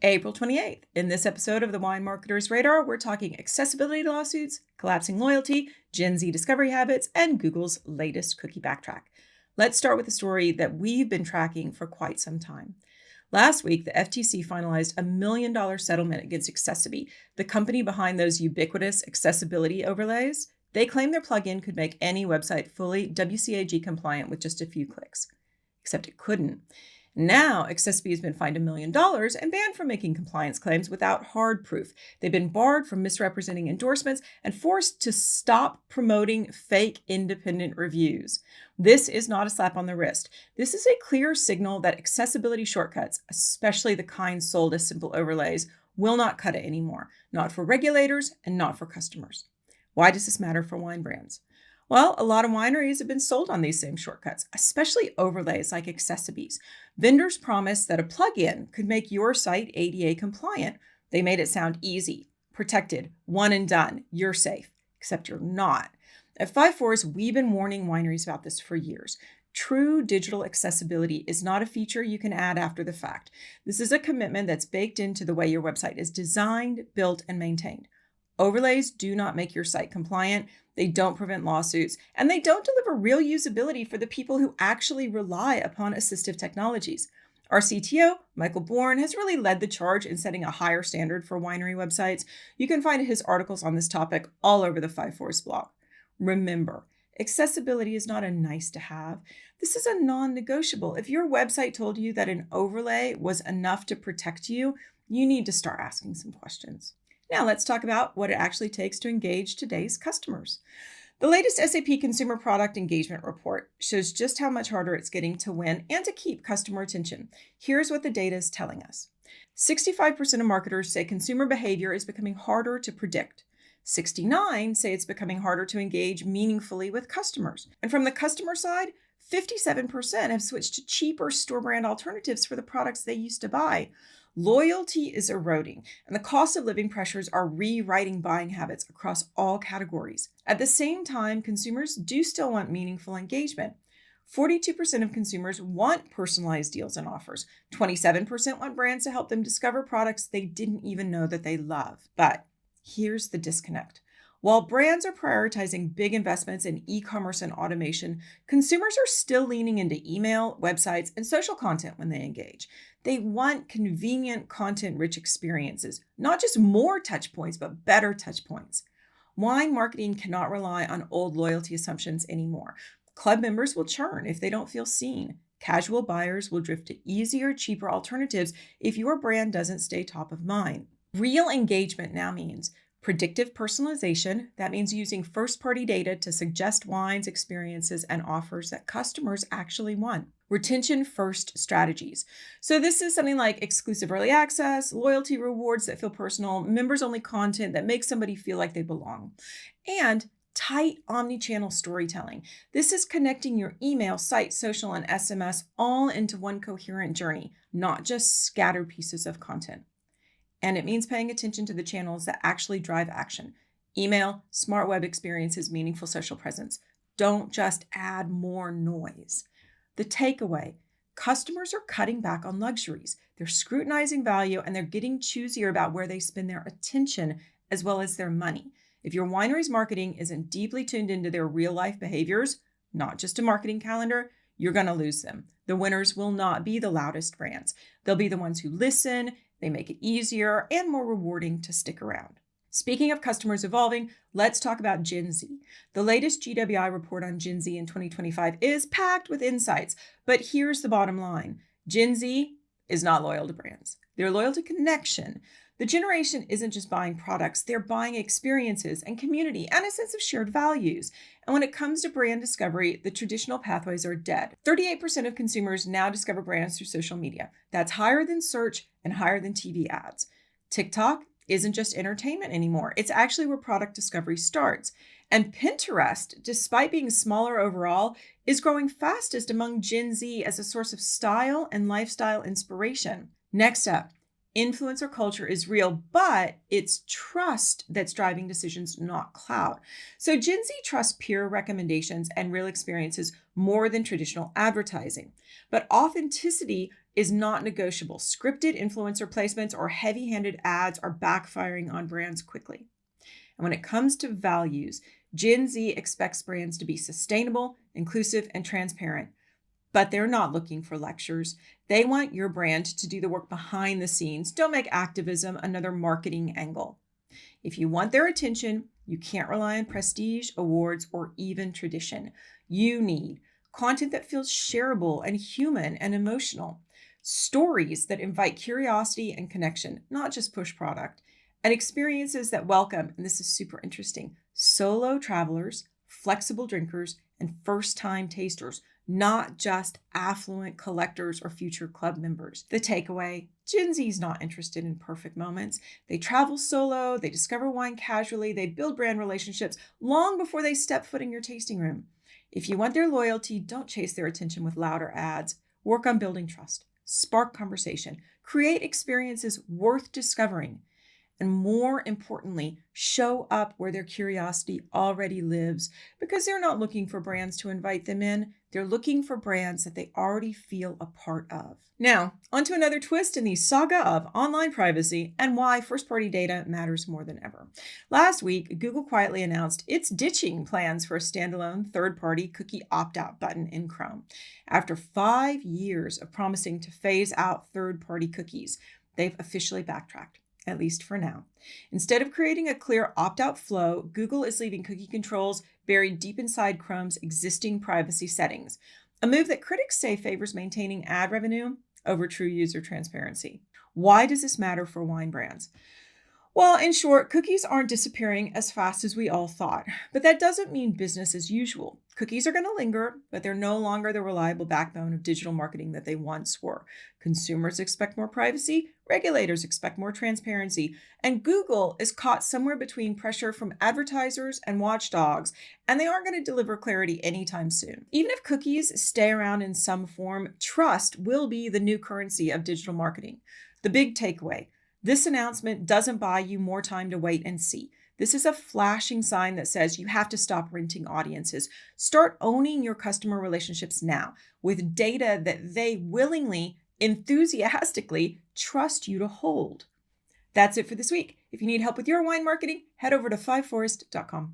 April 28th. In this episode of the Wine Marketer's Radar, we're talking accessibility lawsuits, collapsing loyalty, Gen Z discovery habits, and Google's latest cookie backtrack. Let's start with a story that we've been tracking for quite some time. Last week, the FTC finalized a $1 million settlement against Accessibility, the company behind those ubiquitous accessibility overlays. They claim their plugin could make any website fully WCAG compliant with just a few clicks. Except it couldn't. Now, Accessibility has been fined $1 million and banned from making compliance claims without hard proof. They've been barred from misrepresenting endorsements and forced to stop promoting fake independent reviews. This is not a slap on the wrist. This is a clear signal that accessibility shortcuts, especially the kind sold as simple overlays, will not cut it anymore, not for regulators and not for customers. Why does this matter for wine brands? Well, a lot of wineries have been sold on these same shortcuts, especially overlays like Accessibility's. Vendors promised that a plugin could make your site ADA compliant. They made it sound easy, protected, one and done. You're safe, except you're not. At 5 Fours, we've been warning wineries about this for years. True digital accessibility is not a feature you can add after the fact. This is a commitment that's baked into the way your website is designed, built, and maintained. Overlays do not make your site compliant, they don't prevent lawsuits, and they don't deliver real usability for the people who actually rely upon assistive technologies. Our CTO, Michael Bourne, has really led the charge in setting a higher standard for winery websites. You can find his articles on this topic all over the 5 Fours blog. Remember, accessibility is not a nice to have. This is a non-negotiable. If your website told you that an overlay was enough to protect you, you need to start asking some questions. Now let's talk about what it actually takes to engage today's customers. The latest SAP Consumer Product Engagement Report shows just how much harder it's getting to win and to keep customer attention. Here's what the data is telling us. 65% of marketers say consumer behavior is becoming harder to predict. 69% say it's becoming harder to engage meaningfully with customers. And from the customer side, 57% have switched to cheaper store brand alternatives for the products they used to buy. Loyalty is eroding, and the cost of living pressures are rewriting buying habits across all categories. At the same time, consumers do still want meaningful engagement. 42% of consumers want personalized deals and offers. 27% want brands to help them discover products they didn't even know that they love. But here's the disconnect. While brands are prioritizing big investments in e-commerce and automation, consumers are still leaning into email, websites, and social content when they engage. They want convenient, content-rich experiences, not just more touch points, but better touch points. Wine marketing cannot rely on old loyalty assumptions anymore. Club members will churn if they don't feel seen. Casual buyers will drift to easier, cheaper alternatives if your brand doesn't stay top of mind. Real engagement now means predictive personalization. That means using first-party data to suggest wines, experiences, and offers that customers actually want. Retention-first strategies. So this is something like exclusive early access, loyalty rewards that feel personal, members-only content that makes somebody feel like they belong, and tight omni-channel storytelling. This is connecting your email, site, social, and SMS all into one coherent journey, not just scattered pieces of content. And it means paying attention to the channels that actually drive action. Email, smart web experiences, meaningful social presence. Don't just add more noise. The takeaway, customers are cutting back on luxuries. They're scrutinizing value and they're getting choosier about where they spend their attention as well as their money. If your winery's marketing isn't deeply tuned into their real life behaviors, not just a marketing calendar, you're going to lose them. The winners will not be the loudest brands. They'll be the ones who listen. They make it easier and more rewarding to stick around. Speaking of customers evolving, let's talk about Gen Z. The latest GWI report on Gen Z in 2025 is packed with insights, but here's the bottom line. Gen Z is not loyal to brands. They're loyal to connection. The generation isn't just buying products, they're buying experiences and community and a sense of shared values. And when it comes to brand discovery, the traditional pathways are dead. 38% of consumers now discover brands through social media. That's higher than search and higher than TV ads. TikTok isn't just entertainment anymore. It's actually where product discovery starts. And Pinterest, despite being smaller overall, is growing fastest among Gen Z as a source of style and lifestyle inspiration. Next up, influencer culture is real, but it's trust that's driving decisions, not clout. So Gen Z trusts peer recommendations and real experiences more than traditional advertising. But authenticity is not negotiable. Scripted influencer placements or heavy-handed ads are backfiring on brands quickly. And when it comes to values, Gen Z expects brands to be sustainable, inclusive, and transparent. But they're not looking for lectures. They want your brand to do the work behind the scenes. Don't make activism another marketing angle. If you want their attention, you can't rely on prestige, awards, or even tradition. You need content that feels shareable and human and emotional, stories that invite curiosity and connection, not just push product, and experiences that welcome, and this is super interesting, solo travelers, flexible drinkers, and first-time tasters, not just affluent collectors or future club members. The takeaway, Gen Z is not interested in perfect moments. They travel solo, they discover wine casually, they build brand relationships long before they step foot in your tasting room. If you want their loyalty, don't chase their attention with louder ads. Work on building trust, spark conversation, create experiences worth discovering, and more importantly, show up where their curiosity already lives, because they're not looking for brands to invite them in. They're looking for brands that they already feel a part of. Now, onto another twist in the saga of online privacy and why first-party data matters more than ever. Last week, Google quietly announced it's ditching plans for a standalone third-party cookie opt-out button in Chrome. After 5 years of promising to phase out third-party cookies, they've officially backtracked, at least for now. Instead of creating a clear opt-out flow, Google is leaving cookie controls buried deep inside Chrome's existing privacy settings, a move that critics say favors maintaining ad revenue over true user transparency. Why does this matter for wine brands? Well, in short, cookies aren't disappearing as fast as we all thought, but that doesn't mean business as usual. Cookies are going to linger, but they're no longer the reliable backbone of digital marketing that they once were. Consumers expect more privacy, regulators expect more transparency, and Google is caught somewhere between pressure from advertisers and watchdogs, and they aren't going to deliver clarity anytime soon. Even if cookies stay around in some form, trust will be the new currency of digital marketing. The big takeaway: this announcement doesn't buy you more time to wait and see. This is a flashing sign that says you have to stop renting audiences. Start owning your customer relationships now with data that they willingly, enthusiastically trust you to hold. That's it for this week. If you need help with your wine marketing, head over to fiveforest.com.